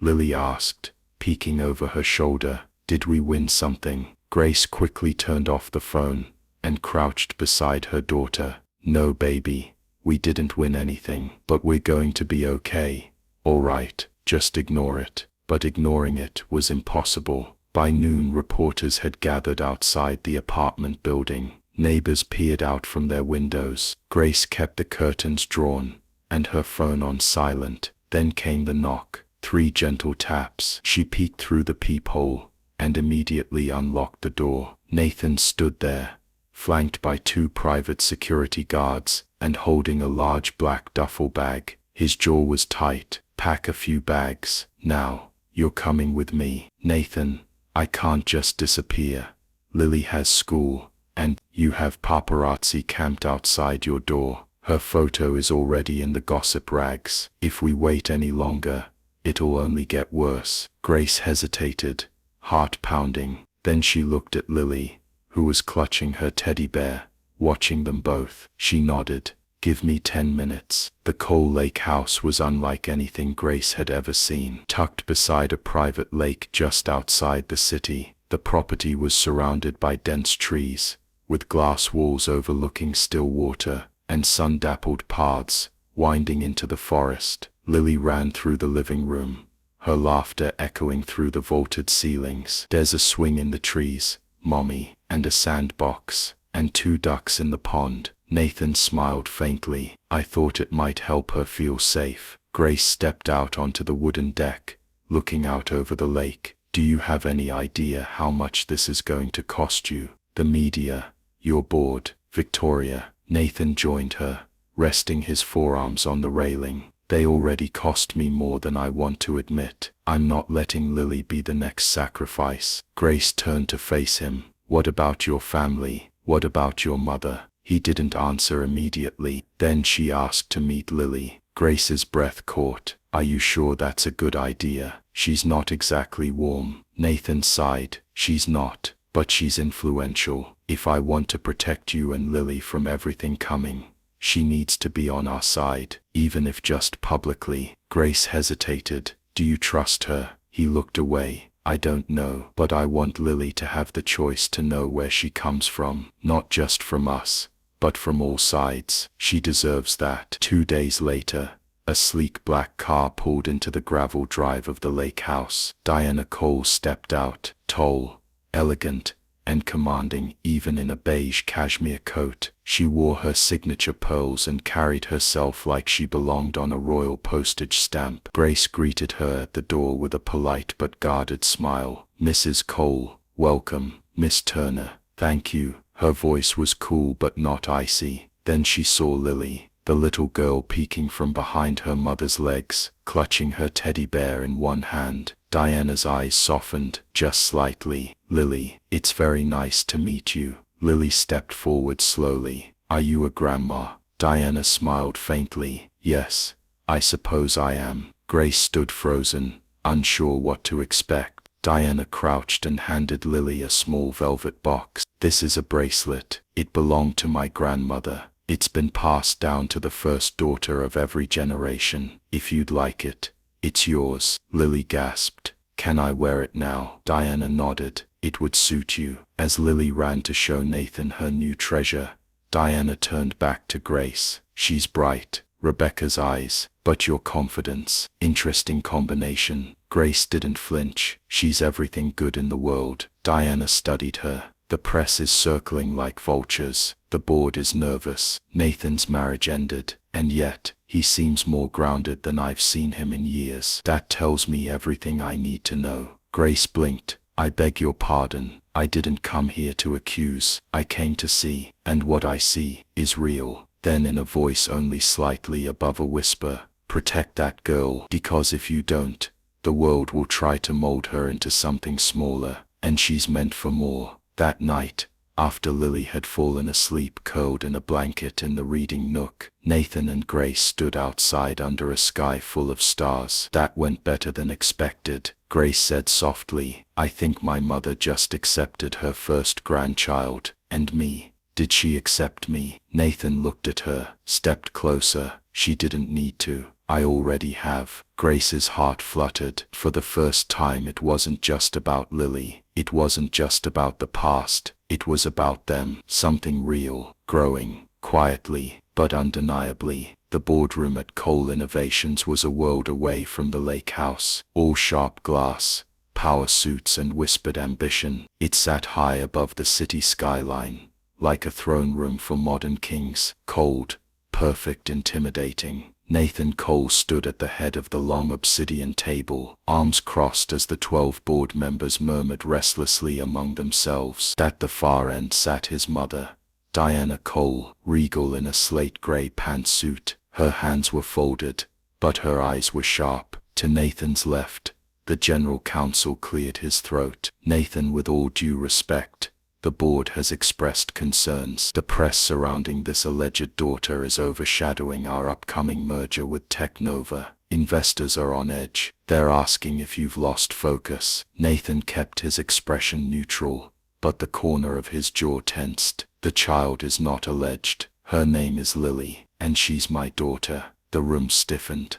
Lily asked, peeking over her shoulder. "Did we win something?" Grace quickly turned off the phone and crouched beside her daughter. "No, baby, we didn't win anything, but we're going to be okay. All right, just ignore it." But ignoring it was impossible. By noon, reporters had gathered outside the apartment building. Neighbors peered out from their windows. Grace kept the curtains drawn and her phone on silent. Then came the knock. 3 gentle taps. She peeked through the peephole and immediately unlocked the door. Nathan stood there, flanked by 2 private security guards and holding a large black duffel bag. His jaw was tight. "Pack a few bags. Now, you're coming with me." "Nathan, I can't just disappear. Lily has school, and you have paparazzi camped outside your door. Her photo is already in the gossip rags. If we wait any longer, it'll only get worse." Grace hesitated, heart pounding. Then she looked at Lily, who was clutching her teddy bear, watching them both. She nodded. "Give me 10 minutes. The Cole Lake house was unlike anything Grace had ever seen. Tucked beside a private lake just outside the city, the property was surrounded by dense trees, with glass walls overlooking still water, and sun-dappled paths winding into the forest. Lily ran through the living room, her laughter echoing through the vaulted ceilings. "There's a swing in the trees, Mommy, and a sandbox, and 2 ducks in the pond." Nathan smiled faintly. "I thought it might help her feel safe." Grace stepped out onto the wooden deck, looking out over the lake. "Do you have any idea how much this is going to cost you?" "The media. You're bored." "Victoria." Nathan joined her, resting his forearms on the railing. "They already cost me more than I want to admit. I'm not letting Lily be the next sacrifice." Grace turned to face him. "What about your family? What about your mother?" He didn't answer immediately. Then she asked to meet Lily. Grace's breath caught. "Are you sure that's a good idea? She's not exactly warm." Nathan sighed. "She's not, but she's influential. If I want to protect you and Lily from everything coming, she needs to be on our side, even if just publicly." Grace hesitated. "Do you trust her?" He looked away. "I don't know, but I want Lily to have the choice to know where she comes from, not just from us, but from all sides. She deserves that." 2 days later, a sleek black car pulled into the gravel drive of the lake house. Diana Cole stepped out, tall, elegant, and commanding even in a beige cashmere coat. She wore her signature pearls and carried herself like she belonged on a royal postage stamp. Grace greeted her at the door with a polite but guarded smile. "Mrs. Cole, welcome. Miss Turner, thank you." Her voice was cool but not icy. Then she saw Lily, the little girl peeking from behind her mother's legs, clutching her teddy bear in one hand. Diana's eyes softened, just slightly. "Lily, it's very nice to meet you." Lily stepped forward slowly. "Are you a grandma?" Diana smiled faintly. "Yes, I suppose I am." Grace stood frozen, unsure what to expect. Diana crouched and handed Lily a small velvet box. "This is a bracelet. It belonged to my grandmother. It's been passed down to the first daughter of every generation. If you'd like it, it's yours." Lily gasped. "Can I wear it now?" Diana nodded. "It would suit you." As Lily ran to show Nathan her new treasure, Diana turned back to Grace. "She's bright, Rebecca's eyes, but your confidence. Interesting combination." Grace didn't flinch. "She's everything good in the world." Diana studied her. "The press is circling like vultures. The board is nervous. Nathan's marriage ended, and yet, he seems more grounded than I've seen him in years. That tells me everything I need to know." Grace blinked. "I beg your pardon. I didn't come here to accuse. I came to see, and what I see is real." Then in a voice only slightly above a whisper, "Protect that girl, because if you don't, the world will try to mold her into something smaller, and she's meant for more." That night, after Lily had fallen asleep curled in a blanket in the reading nook, Nathan and Grace stood outside under a sky full of stars. "That went better than expected," Grace said softly. "I think my mother just accepted her first grandchild, and me." "Did she accept me?" Nathan looked at her, stepped closer. "She didn't need to. I already have." Grace's heart fluttered. For the first time it wasn't just about Lily. It wasn't just about the past. It was about them. Something real, growing, quietly, but undeniably. The boardroom at Cole Innovations was a world away from the lake house. All sharp glass, power suits and whispered ambition. It sat high above the city skyline, like a throne room for modern kings. Cold, perfect, intimidating. Nathan Cole stood at the head of the long obsidian table, arms crossed as the 12 board members murmured restlessly among themselves. At the far end sat his mother, Diana Cole, regal in a slate-gray pantsuit. Her hands were folded, but her eyes were sharp. To Nathan's left, the general counsel cleared his throat. "Nathan, with all due respect, the board has expressed concerns. The press surrounding this alleged daughter is overshadowing our upcoming merger with Technova. Investors are on edge. They're asking if you've lost focus." Nathan kept his expression neutral, but the corner of his jaw tensed. "The child is not alleged. Her name is Lily, and she's my daughter." The room stiffened.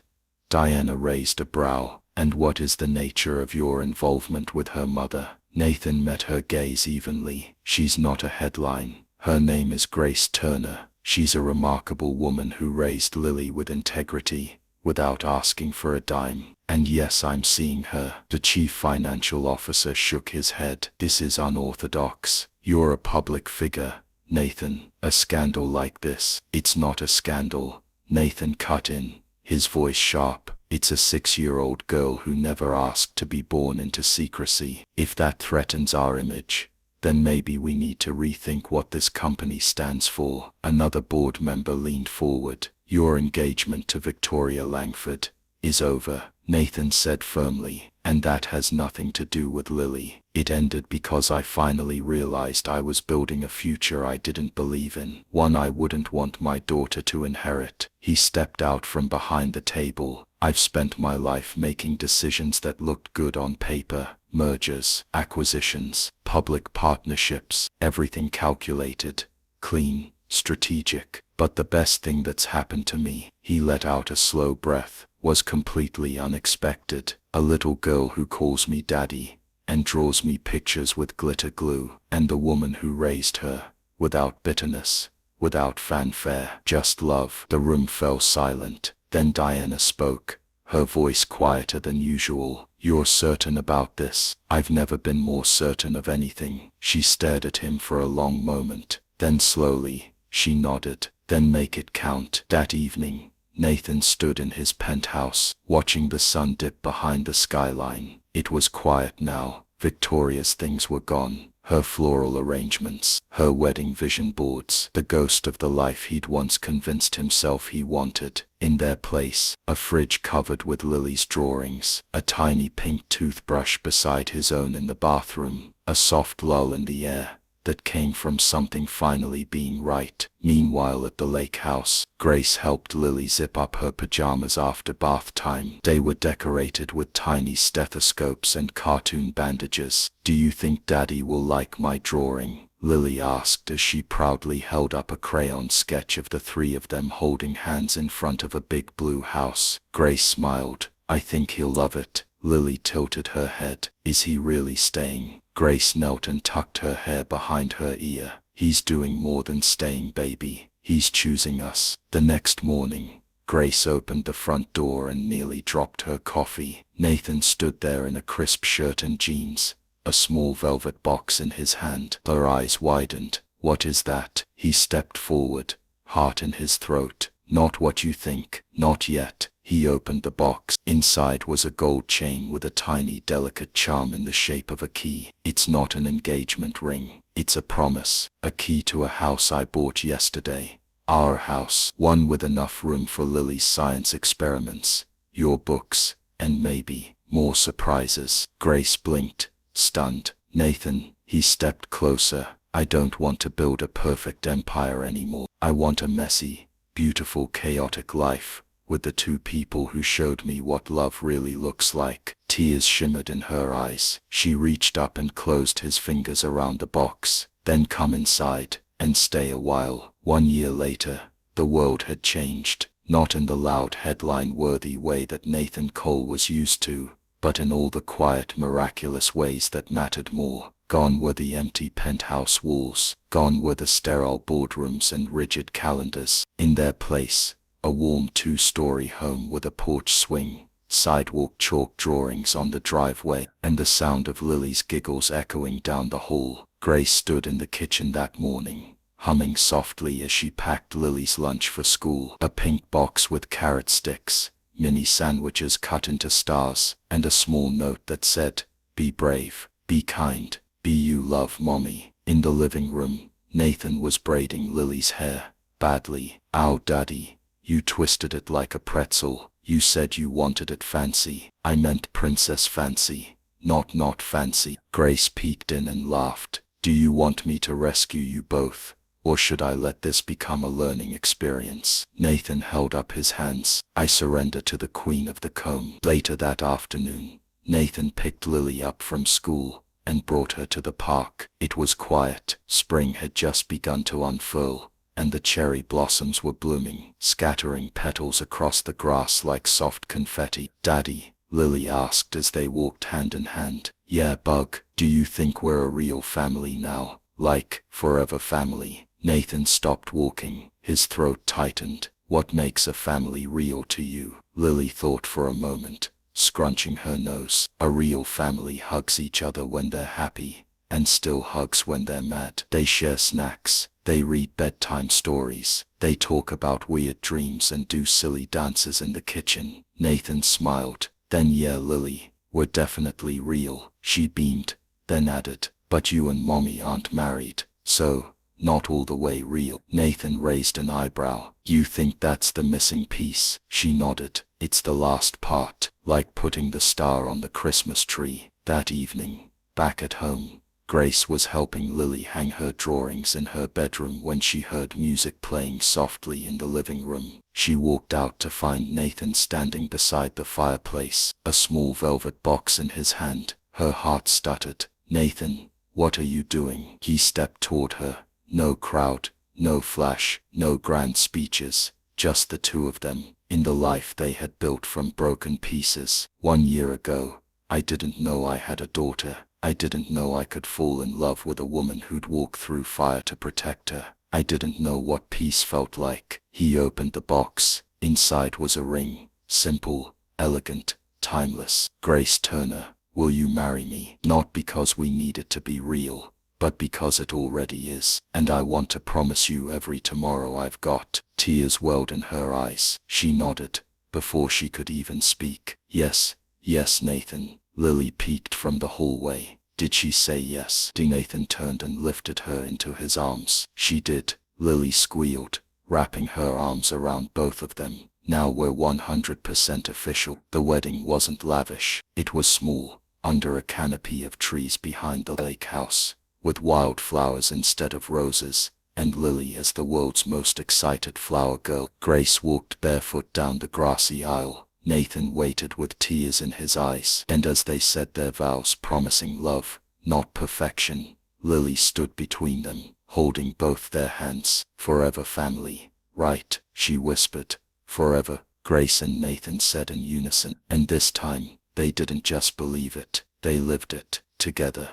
Diana raised a brow. "And what is the nature of your involvement with her mother?" Nathan met her gaze evenly. "She's not a headline. Her name is Grace Turner. She's a remarkable woman who raised Lily with integrity, without asking for a dime. And yes, I'm seeing her." The chief financial officer shook his head. "This is unorthodox. You're a public figure, Nathan. A scandal like this." "It's not a scandal," Nathan cut in, his voice sharp. "It's a 6-year-old girl who never asked to be born into secrecy. If that threatens our image, then maybe we need to rethink what this company stands for." Another board member leaned forward. "Your engagement to Victoria Langford is over," Nathan said firmly, "and that has nothing to do with Lily. It ended because I finally realized I was building a future I didn't believe in, one I wouldn't want my daughter to inherit." He stepped out from behind the table. "I've spent my life making decisions that looked good on paper. Mergers, acquisitions, public partnerships, everything calculated, clean, strategic. But the best thing that's happened to me," he let out a slow breath, "was completely unexpected. A little girl who calls me daddy, and draws me pictures with glitter glue, and the woman who raised her, without bitterness, without fanfare, just love." The room fell silent. Then Diana spoke, her voice quieter than usual. "You're certain about this?" "I've never been more certain of anything." She stared at him for a long moment. Then slowly, she nodded. "Then make it count." That evening, Nathan stood in his penthouse, watching the sun dip behind the skyline. It was quiet now. Victoria's things were gone. Her floral arrangements, her wedding vision boards, the ghost of the life he'd once convinced himself he wanted. In their place, a fridge covered with Lily's drawings, a tiny pink toothbrush beside his own in the bathroom, a soft lull in the air that came from something finally being right. Meanwhile at the lake house, Grace helped Lily zip up her pajamas after bath time. They were decorated with tiny stethoscopes and cartoon bandages. "Do you think Daddy will like my drawing?" Lily asked as she proudly held up a crayon sketch of the three of them holding hands in front of a big blue house. Grace smiled. "I think he'll love it." Lily tilted her head. "Is he really staying?" Grace knelt and tucked her hair behind her ear. "He's doing more than staying, baby. He's choosing us." The next morning, Grace opened the front door and nearly dropped her coffee. Nathan stood there in a crisp shirt and jeans, a small velvet box in his hand. Her eyes widened. "What is that?" He stepped forward, heart in his throat. "Not what you think. Not yet." He opened the box. Inside was a gold chain with a tiny delicate charm in the shape of a key. "It's not an engagement ring. It's a promise. A key to a house I bought yesterday. Our house. One with enough room for Lily's science experiments, your books, and maybe more surprises." Grace blinked, stunned. "Nathan," he stepped closer, "I don't want to build a perfect empire anymore. I want a messy, beautiful, chaotic life with the two people who showed me what love really looks like." Tears shimmered in her eyes. She reached up and closed his fingers around the box. "Then come inside and stay a while." 1 year later, the world had changed, not in the loud headline-worthy way that Nathan Cole was used to, but in all the quiet, miraculous ways that mattered more. Gone were the empty penthouse walls. Gone were the sterile boardrooms and rigid calendars. In their place, a warm 2-story home with a porch swing, sidewalk chalk drawings on the driveway, and the sound of Lily's giggles echoing down the hall. Grace stood in the kitchen that morning, humming softly as she packed Lily's lunch for school. A pink box with carrot sticks, mini sandwiches cut into stars, and a small note that said, "Be brave, be kind, be you, love, Mommy." In the living room, Nathan was braiding Lily's hair, badly. "Ow, Daddy. You twisted it like a pretzel. You said you wanted it fancy." "I meant princess fancy, not fancy." Grace peeked in and laughed. "Do you want me to rescue you both, or should I let this become a learning experience?" Nathan held up his hands. "I surrender to the queen of the comb." Later that afternoon, Nathan picked Lily up from school and brought her to the park. It was quiet. Spring had just begun to unfurl, and the cherry blossoms were blooming, scattering petals across the grass like soft confetti. "Daddy," Lily asked as they walked hand in hand. "Yeah, Bug. Do you think we're a real family now? Like, forever family?" Nathan stopped walking. His throat tightened. "What makes a family real to you?" Lily thought for a moment, scrunching her nose. "A real family hugs each other when they're happy, and still hugs when they're mad. They share snacks. They read bedtime stories. They talk about weird dreams and do silly dances in the kitchen." Nathan smiled. "Then yeah, Lily, we're definitely real." She beamed, then added, "But you and Mommy aren't married, so, not all the way real." Nathan raised an eyebrow. "You think that's the missing piece?" She nodded. "It's the last part, like putting the star on the Christmas tree." That evening, back at home, Grace was helping Lily hang her drawings in her bedroom when she heard music playing softly in the living room. She walked out to find Nathan standing beside the fireplace, a small velvet box in his hand. Her heart stuttered. "Nathan, what are you doing?" He stepped toward her. No crowd, no flash, no grand speeches, just the two of them, in the life they had built from broken pieces. 1 year ago, I didn't know I had a daughter. I didn't know I could fall in love with a woman who'd walk through fire to protect her. I didn't know what peace felt like." He opened the box. Inside was a ring, simple, elegant, timeless. Grace Turner, will you marry me? Not because we need it to be real, but because it already is. And I want to promise you every tomorrow I've got. Tears welled in her eyes. She nodded, before she could even speak. Yes, yes, Nathan. Lily peeked from the hallway. Did she say yes? Nathan turned and lifted her into his arms. She did, Lily squealed, wrapping her arms around both of them. Now we're 100% official. The wedding wasn't lavish. It was small, under a canopy of trees behind the lake house, with wildflowers instead of roses, and Lily as the world's most excited flower girl. Grace walked barefoot down the grassy aisle. Nathan waited with tears in his eyes, and as they said their vows promising love, not perfection, Lily stood between them, holding both their hands. Forever family, right? She whispered. Forever, Grace and Nathan said in unison. And this time, they didn't just believe it, they lived it, together.